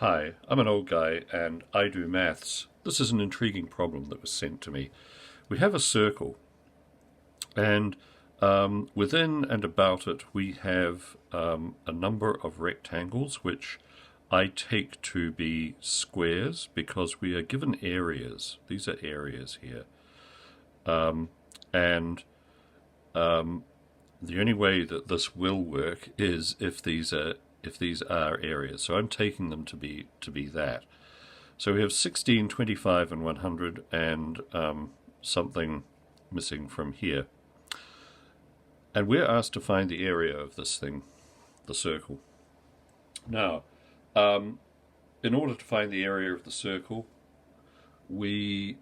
Hi, I'm an old guy and I do maths. This is an intriguing problem that was sent to me. We have a circle, and within and about it we have a number of rectangles which I take to be squares because we are given areas. These are areas here. And the only way that this will work is if these are areas. So I'm taking them to be that. So we have 16, 25, and 100, and something missing from here. And we're asked to find the area of this thing, the circle. Now, in order to find the area of the circle, we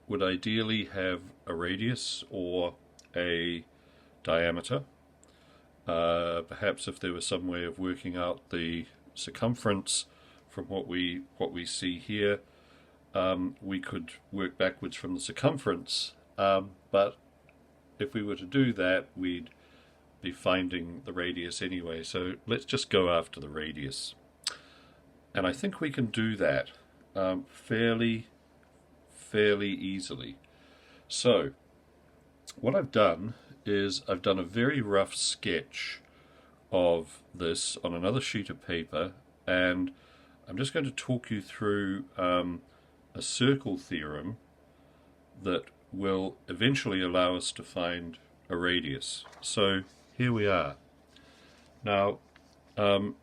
would ideally have a radius or a diameter. Perhaps if there was some way of working out the circumference from what we see here, we could work backwards from the circumference. But if we were to do that, we'd be finding the radius anyway. So let's just go after the radius. And I think we can do that fairly easily. So what I've done is I've done a very rough sketch of this on another sheet of paper, and I'm just going to talk you through a circle theorem that will eventually allow us to find a radius. So here we are. Now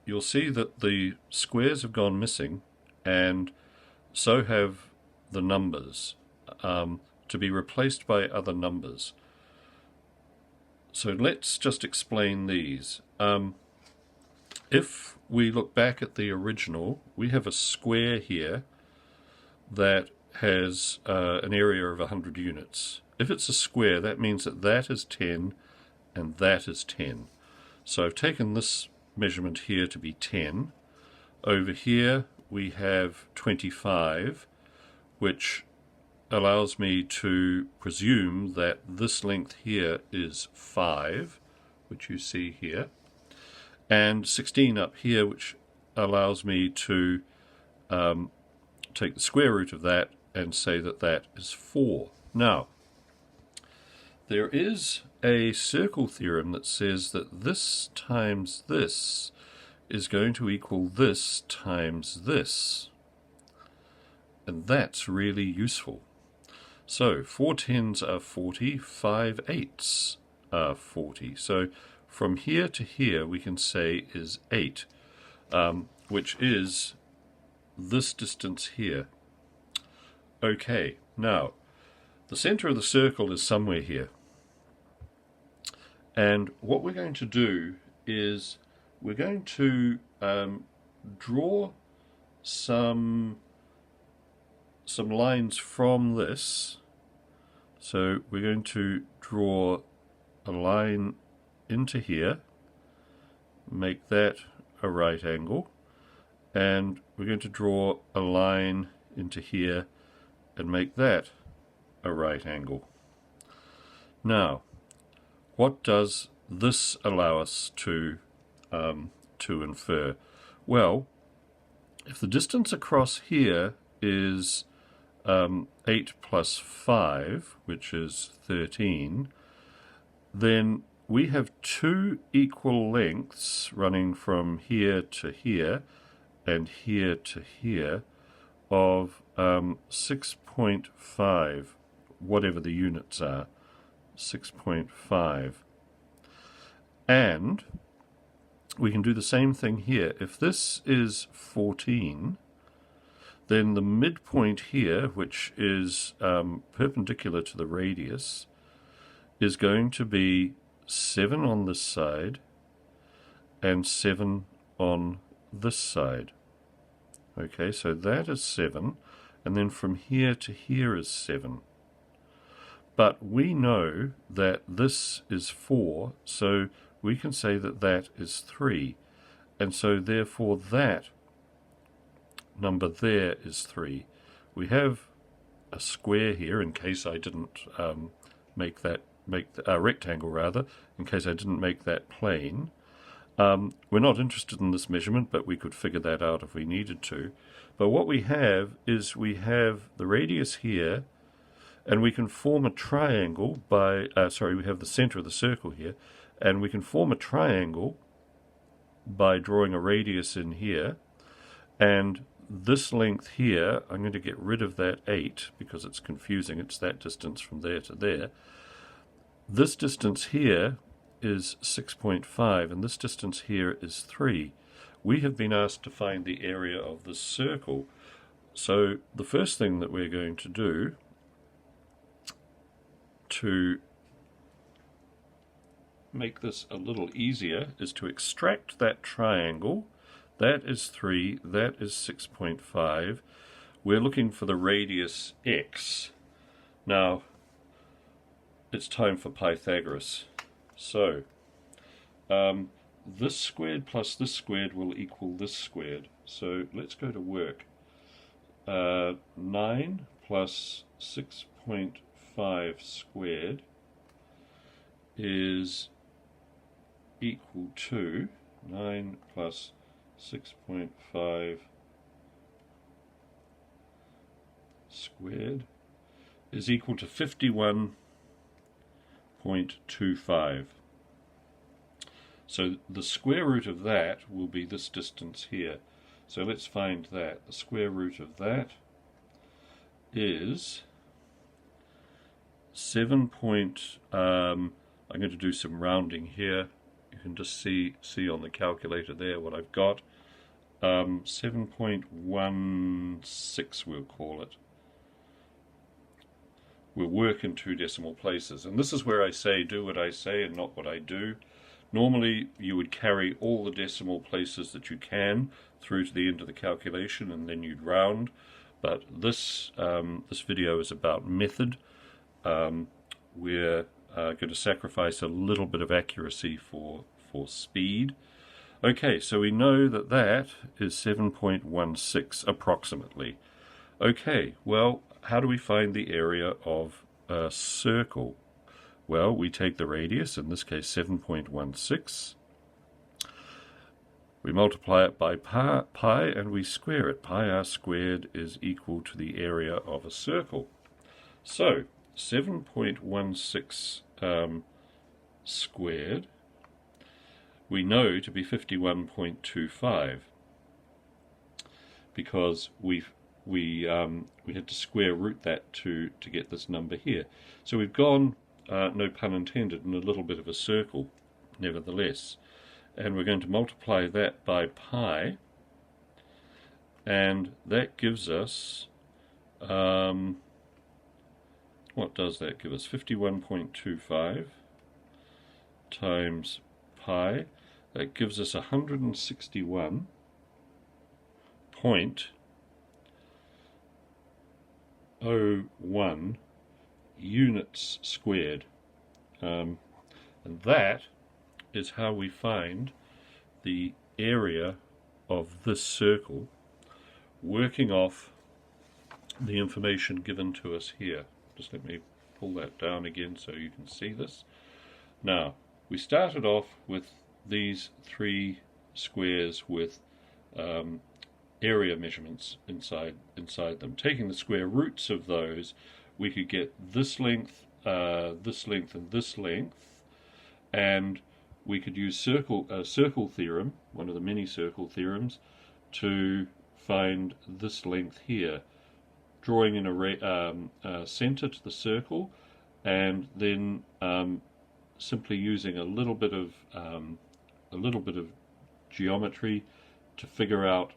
you'll see that the squares have gone missing, and so have the numbers, to be replaced by other numbers. So let's just explain these. If we look back at the original, we have a square here that has an area of 100 units. If it's a square, that means that that is 10 and that is 10. So I've taken this measurement here to be 10. Over here we have 25, which allows me to presume that this length here is 5, which you see here, and 16 up here, which allows me to take the square root of that and say that that is 4. Now, there is a circle theorem that says that this times this is going to equal this times this. And that's really useful. So 4 tens are 40, 5 eighths are 40. So from here to here we can say is 8, which is this distance here. Okay, now the center of the circle is somewhere here. And what we're going to do is we're going to draw some lines from this. So we're going to draw a line into here, make that a right angle, and we're going to draw a line into here and make that a right angle. Now, what does this allow us to infer? Well, if the distance across here is 8 plus 5, which is 13, then we have two equal lengths running from here to here and here to here of 6.5, whatever the units are, 6.5. And we can do the same thing here. If this is 14, then the midpoint here, which is perpendicular to the radius, is going to be 7 on this side and 7 on this side. Okay, so that is 7, and then from here to here is 7. But we know that this is 4, so we can say that that is 3. And so therefore that number there is 3. We have a square here, in case I didn't make a rectangle rather, in case I didn't make that plane. We're not interested in this measurement, but we could figure that out if we needed to. But what we have is we have the radius here, and we can form a triangle by, we have the center of the circle here, and we can form a triangle by drawing a radius in here, and this length here, I'm going to get rid of that 8 because it's confusing, it's that distance from there to there. This distance here is 6.5 and this distance here is 3. We have been asked to find the area of this circle. So the first thing that we're going to do to make this a little easier is to extract that triangle. That is 3, that is 6.5. We're looking for the radius x. Now, it's time for Pythagoras. So, this squared plus this squared will equal this squared. So, let's go to work. 9 plus 6.5 squared is equal to 9 plus 6.5 squared is equal to 51.25. So the square root of that will be this distance here. So let's find that. The square root of that is 7. I'm going to do some rounding here. You can just see on the calculator there what I've got. 7.16 we'll call it. We'll work in 2 decimal places, and this is where I say do what I say and not what I do. Normally you would carry all the decimal places that you can through to the end of the calculation and then you'd round, but this video is about method. We're going to sacrifice a little bit of accuracy for speed. Okay, so we know that that is 7.16 approximately. Okay, well, how do we find the area of a circle? Well, we take the radius, in this case 7.16. We multiply it by pi and we square it. Pi r squared is equal to the area of a circle. So 7.16 squared we know to be 51.25 because we had to square root that to get this number here. So we've gone, no pun intended, in a little bit of a circle nevertheless. And we're going to multiply that by pi, and that gives us, what does that give us? 51.25 times pi. That gives us 161.01 units squared. And that is how we find the area of this circle, working off the information given to us here. Just let me pull that down again so you can see this. Now, we started off with these 3 squares with area measurements inside them. Taking the square roots of those, we could get this length, and this length, and we could use circle theorem, one of the many circle theorems, to find this length here, drawing in a center to the circle, and then simply using a little bit of geometry to figure out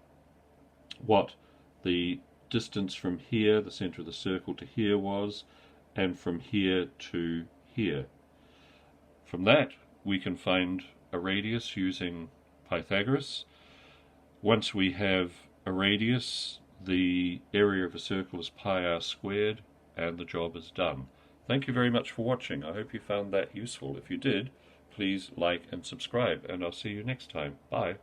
what the distance from here, the center of the circle, to here was, and from here to here. From that we can find a radius using Pythagoras. Once we have a radius, the area of a circle is pi r squared, and the job is done. Thank you very much for watching. I hope you found that useful. If you did, please like and subscribe, and I'll see you next time. Bye.